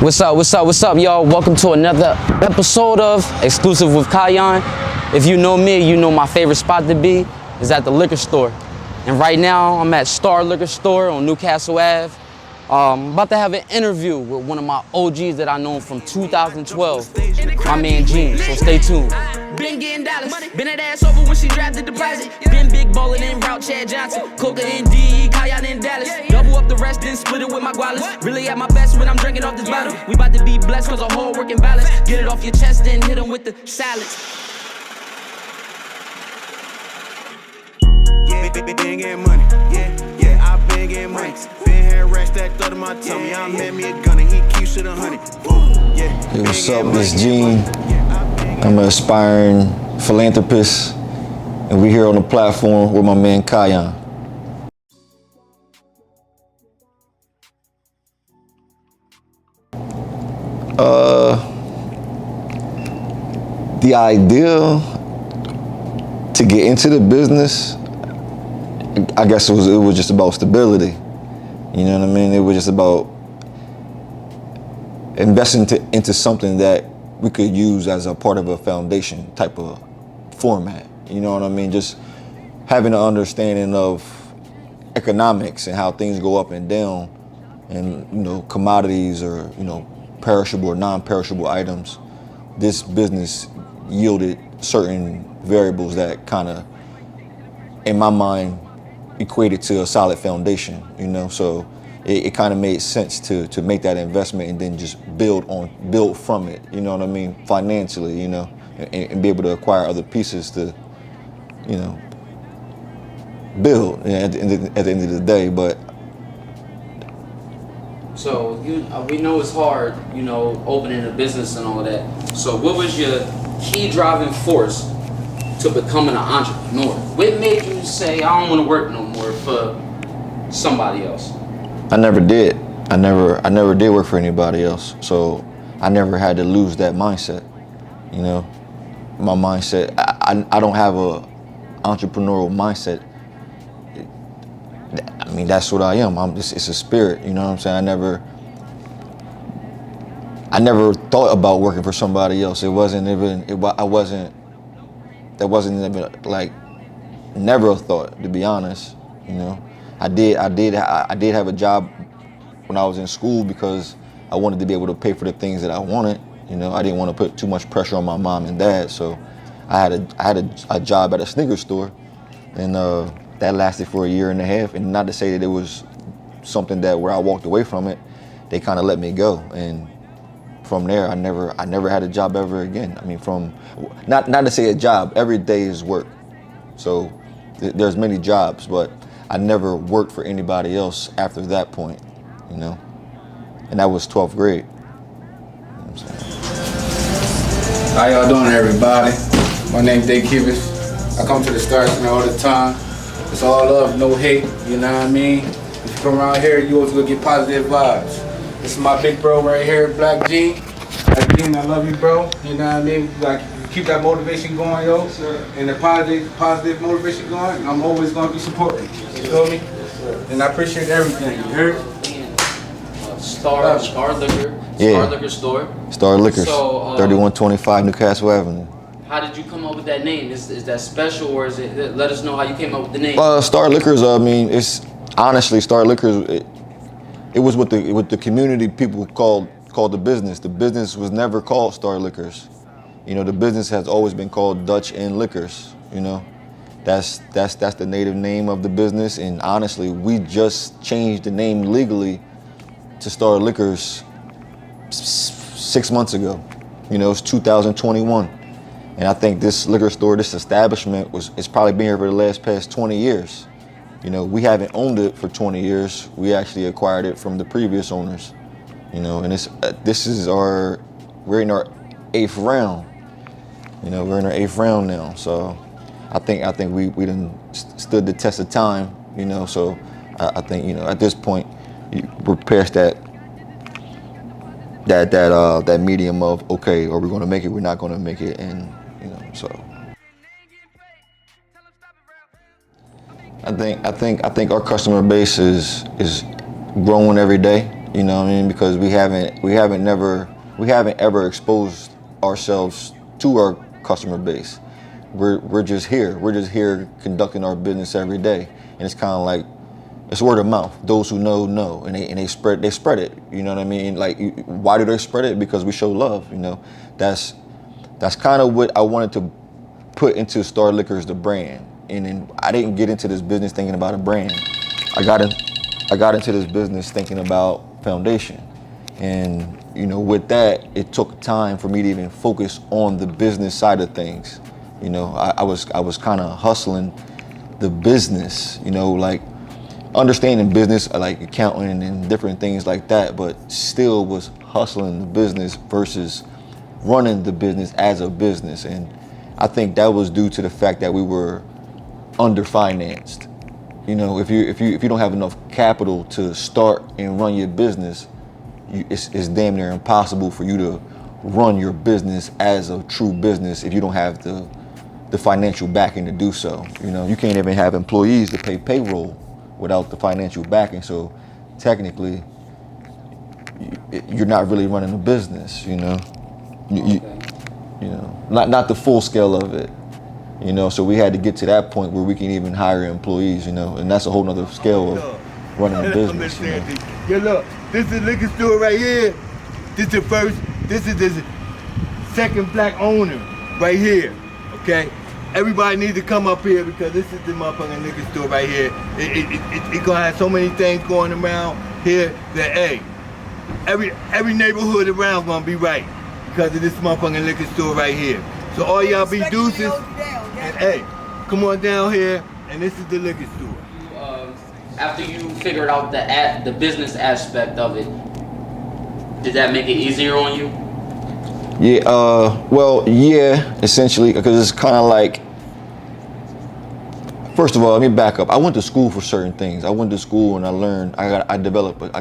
What's up, y'all? Welcome to another episode of Exclusive with Kyon. If you know me, you know my favorite spot to be is at the liquor store. And right now, I'm at Star Liquor Store on Newcastle Ave. I'm about to have an interview with one of my OGs that I know from 2012, my man Gene, so stay tuned. Been getting dollars, been that ass over when she drafted deposit. Been big ballin' in route Chad Johnson, Coca in D, Kyon in Dallas. Double up the rest, then split it with my gualas. Really at my best when I'm drinking off this bottle. We about to be blessed cause a hard working balance. Get it off your chest, then hit 'em with the salads. Yeah, been getting money. Yeah, I been getting money. Been here, racks stacked under my tummy. I met me a gunner, he keeps it 100. Yeah. Hey, what's up? It's Gene. I'm an aspiring philanthropist, and we're here on the platform with my man Kyon. The idea to get into the business, I guess it was just about stability. You know what I mean? It was just about investing into something that we could use as a part of a foundation type of format. You know what I mean? Just having an understanding of economics and how things go up and down, and commodities or perishable or non-perishable items. This business yielded certain variables that kind of, in my mind, equated to a solid foundation. So it kind of made sense to make that investment and then just build from it. You know what I mean? Financially, and be able to acquire other pieces to, build at the end of the day. But So we know it's hard, opening a business and all that. So what was your key driving force to becoming an entrepreneur? What made you say, I don't want to work no more for somebody else? I never did. I never did work for anybody else. So I never had to lose that mindset. My mindset, I don't have a entrepreneurial mindset. I mean, that's what I am. It's a spirit, you know what I'm saying? I never thought about working for somebody else. That wasn't even like, never a thought, to be honest. I did have a job when I was in school because I wanted to be able to pay for the things that I wanted. I didn't want to put too much pressure on my mom and dad, so I had a job at a sneaker store, and that lasted for 1.5 years. And not to say that it was something that where I walked away from it, they kind of let me go. And from there, I never had a job ever again. I mean, not to say a job, every day is work. So there's many jobs, but I never worked for anybody else after that point, and that was 12th grade. How y'all doing, everybody? My name's exKlusive. I come to the Star Center all the time. It's all love, no hate, you know what I mean? If you come around here, you always gonna get positive vibes. This is my big bro right here, Black Gene. Black Gene, I love you, bro. You know what I mean? Like, keep that motivation going, yo. Yes, sir. And the positive motivation going. I'm always gonna be supporting. You feel me? Yes, sir. And I appreciate everything. You heard? Star Liquor. Yeah. Star Liquor Store. Star Liquors, So, 3125 Newcastle Avenue. How did you come up with that name? Is that special, or is it? Let us know how you came up with the name. Star Liquors. I mean, it's honestly Star Liquors. It was what the community people called the business. The business was never called Star Liquors. The business has always been called Dutch Inn Liquors. That's the native name of the business. And honestly, we just changed the name legally to Star Liquors 6 months ago. It's 2021. And I think this liquor store, this establishment it's probably been here for the past 20 years. We haven't owned it for 20 years. We actually acquired it from the previous owners. And we're in our 8th round. We're in our 8th round now. So I think we done stood the test of time. So I think at this point we're past that medium of, okay, are we going to make it? We're not going to make it, and so. I think our customer base is growing every day. You know what I mean? Because we haven't ever exposed ourselves to our customer base. We're just here. We're just here conducting our business every day, and it's kind of like it's word of mouth. Those who know, and they spread it. You know what I mean? Like, why do they spread it? Because we show love. You know, that's kind of what I wanted to put into Star Liquors, the brand. And then I didn't get into this business thinking about a brand. I got into this business thinking about foundation. And you know, with that, it took time for me to even focus on the business side of things. You know, I was kind of hustling the business, you know, like understanding business, like accounting and different things like that, but still was hustling the business versus running the business as a business. And I think that was due to the fact that we were underfinanced. You know, if you don't have enough capital to start and run your business, it's damn near impossible for you to run your business as a true business if you don't have the financial backing to do so. You know, you can't even have employees to pay payroll without the financial backing. So technically, you're not really running a business. You know, you know, not the full scale of it. You know, so we had to get to that point where we can even hire employees. You know, and that's a whole nother scale of running a business. You know? Yeah, look, this is the liquor store right here. This is the second black owner right here. Okay. Everybody needs to come up here because this is the motherfucking liquor store right here. It gonna have so many things going around here that, hey, every neighborhood around gonna be right because of this motherfucking liquor store right here. So all y'all be deuces, and hey, come on down here, and this is the liquor store. After you figured out the business aspect of it, did that make it easier on you? Yeah, well, yeah, essentially, because it's kind of like, first of all, let me back up. I went to school for certain things. I went to school and I learned, I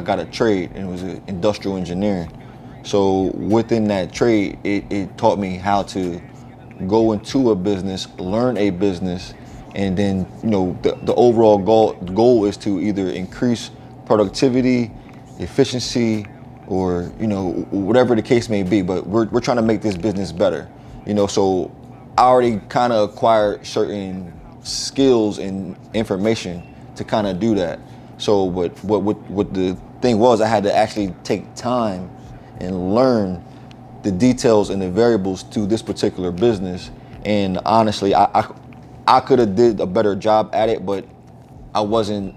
got a trade, and it was industrial engineering. So within that trade, it taught me how to go into a business, learn a business, and then, you know, the overall goal is to either increase productivity, efficiency, or, you know, whatever the case may be, but we're trying to make this business better, you know. So I already kind of acquired certain skills and information to kind of do that. So what the thing was, I had to actually take time and learn the details and the variables to this particular business. And honestly, I could have did a better job at it, but I wasn't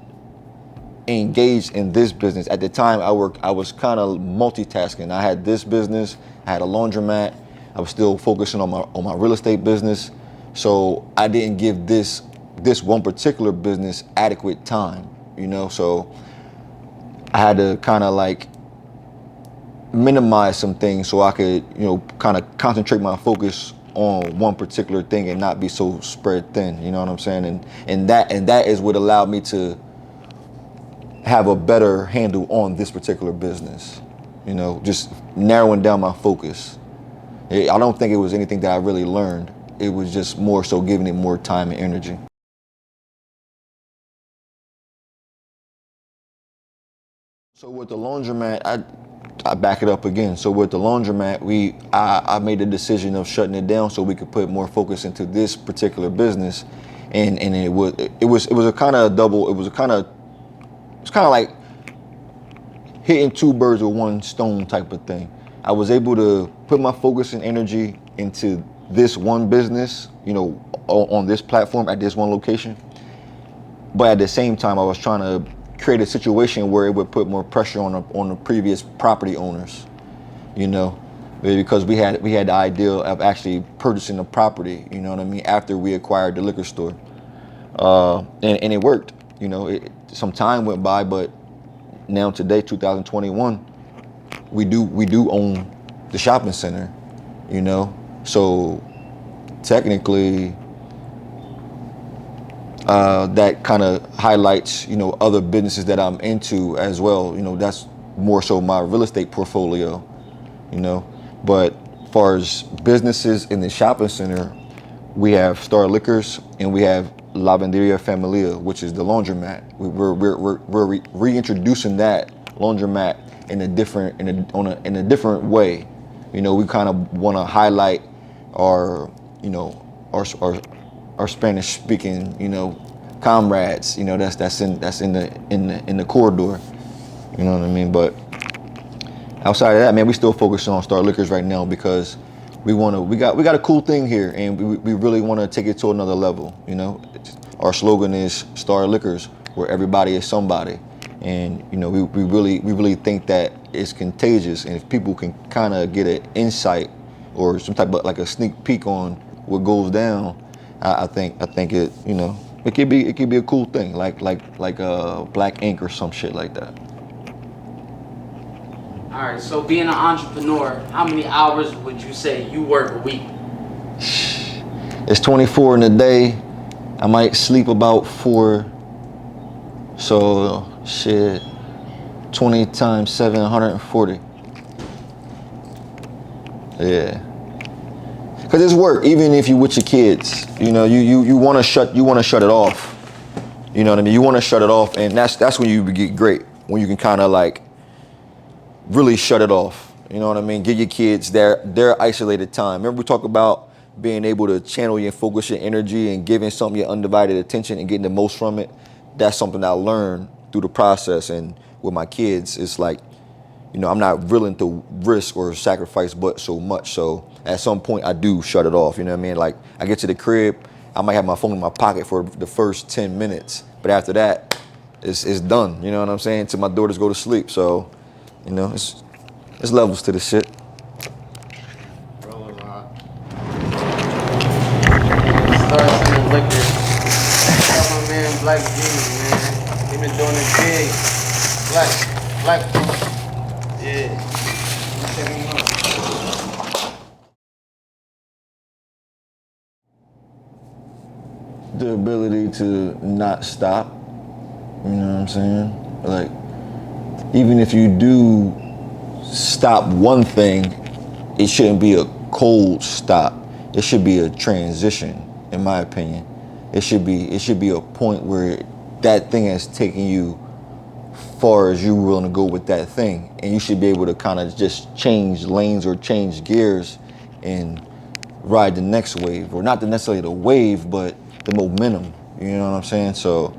engaged in this business at the time. I was kind of multitasking. I had this business, I had a laundromat, I was still focusing on my real estate business. So I didn't give this one particular business adequate time, you know. So I had to kind of like minimize some things so I could, you know, kind of concentrate my focus on one particular thing and not be so spread thin, you know what I'm saying? And that is what allowed me to have a better handle on this particular business, you know, just narrowing down my focus. I don't think it was anything that I really learned. It was just more so giving it more time and energy. So with the laundromat, I back it up again. So with the laundromat, I made the decision of shutting it down so we could put more focus into this particular business, and it was a kind of double. It was kind of like hitting two birds with one stone type of thing. I was able to put my focus and energy into this one business, you know, on this platform at this one location. But at the same time, I was trying to create a situation where it would put more pressure on the previous property owners, you know, because we had the idea of actually purchasing the property, you know what I mean, after we acquired the liquor store, and it worked. You know, some time went by, but now today, 2021, we do own the shopping center, you know. So technically, that kind of highlights, you know, other businesses that I'm into as well. You know, that's more so my real estate portfolio, you know. But as far as businesses in the shopping center, we have Star Liquors and we have Lavanderia Familia, which is the laundromat. We're reintroducing that laundromat in a different way. You know, we kind of want to highlight our, you know, our Spanish speaking, you know, comrades. You know, that's in the corridor. You know what I mean? But outside of that, man, we still focusing on Star Liquors right now because we got a cool thing here, and we really want to take it to another level. You know, our slogan is Star Liquors, where everybody is somebody, and you know, we really think that it's contagious, and if people can kind of get an insight or some type of like a sneak peek on what goes down, I think it, you know, it could be a cool thing, like Black Ink or some shit like that. All right, so being an entrepreneur, how many hours would you say you work a week? It's 24 in a day. I might sleep about 4. So shit, 20 times 7, 140. Yeah. Cause it's work, even if you with your kids. You know, you wanna shut it off. You know what I mean? You wanna shut it off, and that's when you get great. When you can kinda like really shut it off. You know what I mean? Give your kids their isolated time. Remember we talk about being able to channel your focus, your energy, and giving something your undivided attention and getting the most from it. That's something I learned through the process. And with my kids, it's like, you know, I'm not willing to risk or sacrifice but so much. So at some point I do shut it off. You know what I mean? Like I get to the crib, I might have my phone in my pocket for the first 10 minutes, but after that, it's done. You know what I'm saying? Till my daughters go to sleep. So, you know, it's levels to this shit. Rolling hot. Starts in the liquor. Tell my man Black Genius, man. He been doing it big. Black. Yeah. Check him out. The ability to not stop. You know what I'm saying? Like, even if you do stop one thing, it shouldn't be a cold stop. It should be a transition, in my opinion. It should be a point where that thing has taken you far as you're willing to go with that thing, and you should be able to kind of just change lanes or change gears and ride the next wave, or not necessarily the wave, but the momentum. You know what I'm saying? So,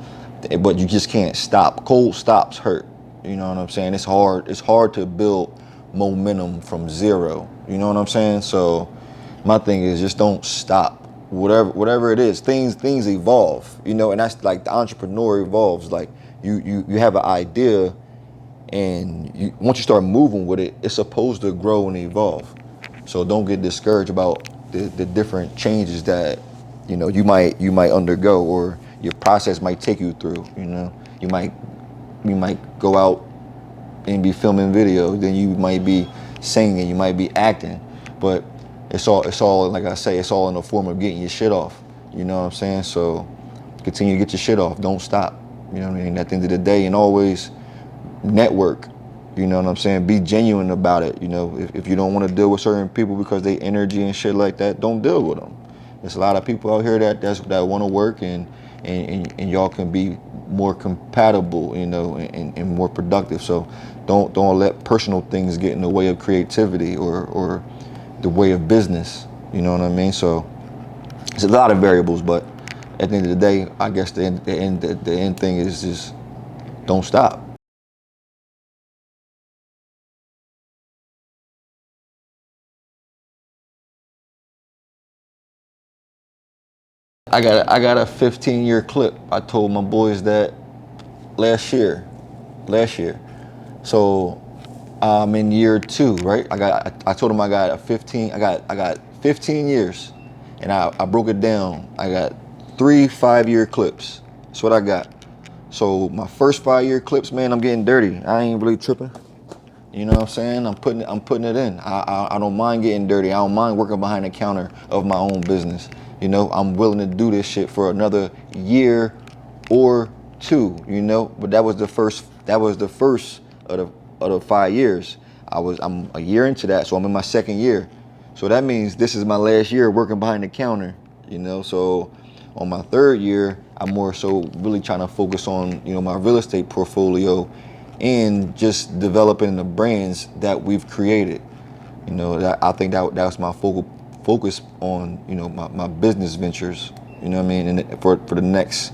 but you just can't stop. Cold stops hurt. You know what I'm saying? It's hard to build momentum from zero. You know what I'm saying? So my thing is just don't stop. Whatever it is, things evolve, you know, and that's like the entrepreneur evolves. Like you have an idea, and once you start moving with it, it's supposed to grow and evolve. So don't get discouraged about the different changes that, you know, you might undergo, or your process might take you through. You know, you might go out and be filming videos, then you might be singing, you might be acting, but it's all like I say, it's all in the form of getting your shit off. You know what I'm saying? So continue to get your shit off. Don't stop. You know what I mean? At the end of the day, and always network. You know what I'm saying? Be genuine about it. You know, if you don't want to deal with certain people because they energy and shit like that, don't deal with them. There's a lot of people out here that want to work, and y'all can be more compatible, you know, and more productive. So don't let personal things get in the way of creativity or the way of business. You know what I mean? So it's a lot of variables, but at the end of the day, I guess the end thing is just don't stop. I got a 15-year clip. I told my boys that last year. So I'm in year 2, right? I told them I got 15 years, and I broke it down. I got 3 5-year clips. That's what I got. So my first 5-year clips, man, I'm getting dirty. I ain't really tripping. You know what I'm saying? I'm putting it in. I don't mind getting dirty. I don't mind working behind the counter of my own business. You know, I'm willing to do this shit for another year or 2, you know, but that was the first of the 5 years. I'm a year into that, so I'm in my 2nd year. So that means this is my last year working behind the counter, you know. So on my 3rd year, I'm more so really trying to focus on, you know, my real estate portfolio and just developing the brands that we've created. You know, I think that was my focus on, you know, my business ventures. You know what I mean? And for the next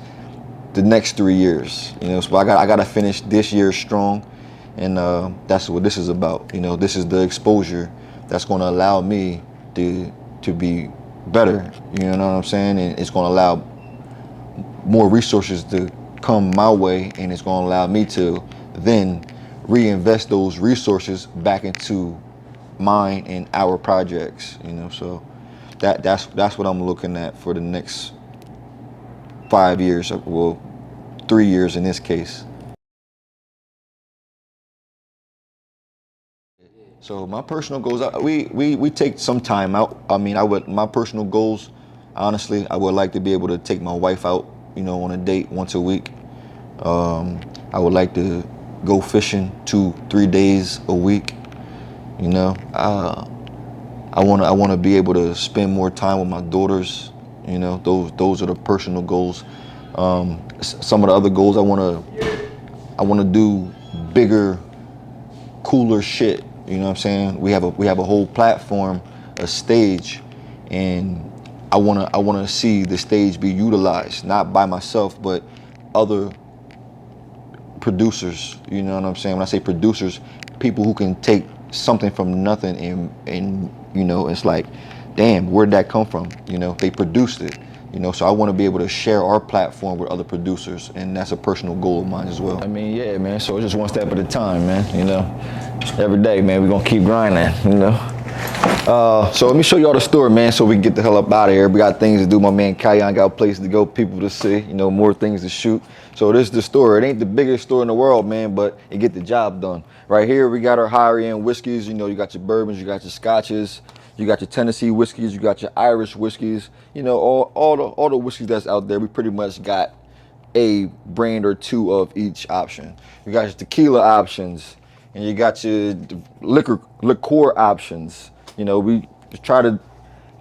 3 years. You know, so I got to finish this year strong, and that's what this is about. You know, this is the exposure that's going to allow me to be better. You know what I'm saying? And it's going to allow more resources to come my way, and it's going to allow me to then reinvest those resources back into mine and our projects. You know, so that's what I'm looking at for the next 5 years, well, 3 years in this case. So my personal goals, we take some time out. I mean, my personal goals, honestly, I would like to be able to take my wife out, you know, on a date once a week. I would like to go fishing 2-3 days a week. You know, I want to be able to spend more time with my daughters. You know, those are the personal goals. Some of the other goals, I want to do bigger, cooler shit. You know what I'm saying? We have a whole platform, a stage, and I want to see the stage be utilized, not by myself, but other producers. You know what I'm saying? When I say producers, people who can take something from nothing and you know, it's like, damn, where'd that come from? You know, they produced it. You know, so I want to be able to share our platform with other producers, and that's a personal goal of mine as well. I mean, yeah, man, so it's just one step at a time, man, you know. Every day, man, we're going to keep grinding, you know. So let me show y'all the store, man, so we can get the hell up out of here. We got things to do. My man Kyon got places to go, people to see, you know, more things to shoot. So this is the store. It ain't the biggest store in the world, man, but it get the job done. Right here, we got our higher end whiskeys. You know, you got your bourbons, you got your scotches, you got your Tennessee whiskeys, you got your Irish whiskeys. You know, all the whiskeys that's out there, we pretty much got a brand or two of each option. You got your tequila options, and you got your liqueur options. You know, we just try to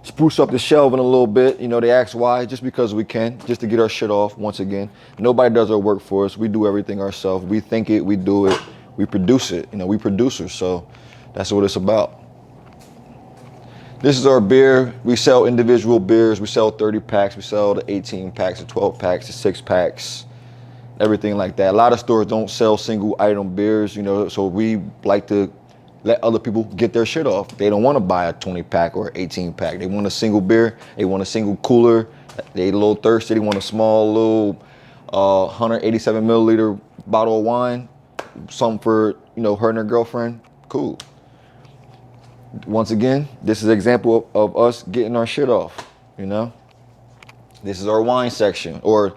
spruce up the shelving a little bit. You know, they ask why, just because we can, just to get our shit off. Once again, nobody does our work for us. We do everything ourselves. We think it, we do it, we produce it. You know, we producers, so that's what it's about. This is our beer. We sell individual beers. We sell 30 packs. We sell the 18 packs, the 12 packs, the 6 packs, everything like that. A lot of stores don't sell single item beers, you know, so we like to let other people get their shit off. They don't want to buy a 20 pack or 18 pack. They want a single beer. They want a single cooler. They a little thirsty. They want a small little 187 milliliter bottle of wine. Something for, you know, her and her girlfriend. Cool. Once again, this is an example of us getting our shit off, you know? This is our wine section, or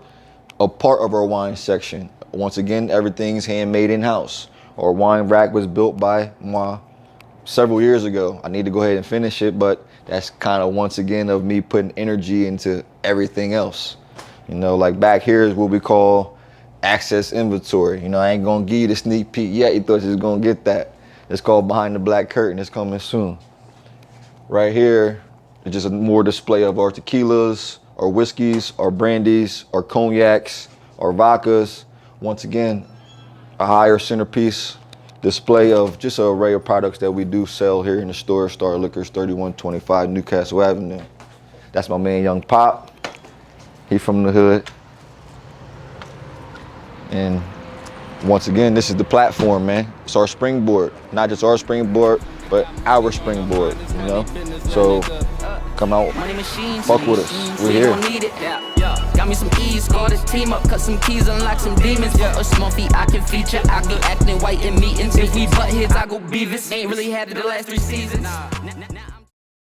a part of our wine section. Once again, everything's handmade in-house. Our wine rack was built by moi several years ago. I need to go ahead and finish it, but that's kind of, once again, of me putting energy into everything else. You know, like back here is what we call access inventory. You know, I ain't gonna give you the sneak peek yet. You thought you was gonna get that. It's called Behind the Black Curtain. It's coming soon. Right here is just a more display of our tequilas, our whiskeys, our brandies, our cognacs, our vodkas. Once again, a higher centerpiece display of just an array of products that we do sell here in the store, Star Liquors, 3125 Newcastle Avenue. That's my man, Young Pop. He from the hood. And once again, this is the platform, man. It's our springboard. Not just our springboard, but our springboard, you know? So come out, fuck with us. We're here. Got me some E's, call this team up, cut some keys, unlock some demons. For a small fee, I can feature. I go acting white in meetings. If we butt heads, I go Beavis. Ain't really had it the last 3 seasons.